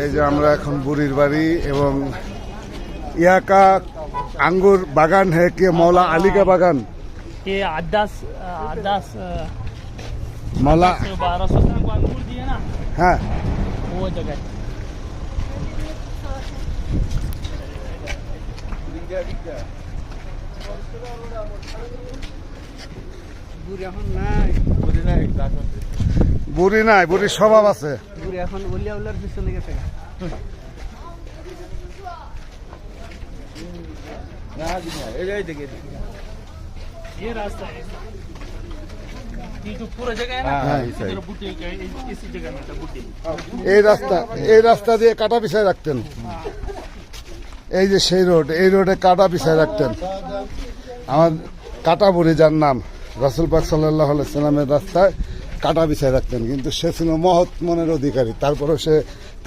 এই যে আমরা এখন বুড়ির বাড়ি এবং ইয়াকা আঙ্গুর বাগান হ্যাঁ কি मौला अली का बागान ये 10 मौला 1200 को अंगूर दिए ना हाँ वो जगह है। বুড়ি নাই বুড়ির স্বভাব আছে এখন বলিয়া উলার পিছনে গেছে ये रास्ता है ये जो पूरा जगह है ना इधर बूटे इसी जगह में था बूटे এই রাস্তা দিয়ে কাটা পিছায় রাখতেন এই যে সেই রোড এই রোডে কাটা পিছায় রাখতেন আমার কাটা বুড়ি যার নাম রাসূল পাক সাল্লাল্লাহু আলাইহি সাল্লামের রাস্তায় কাটা পিছায় রাখতেন কিন্তু সে ছিল মহৎ মনের অধিকারী তারপরে সে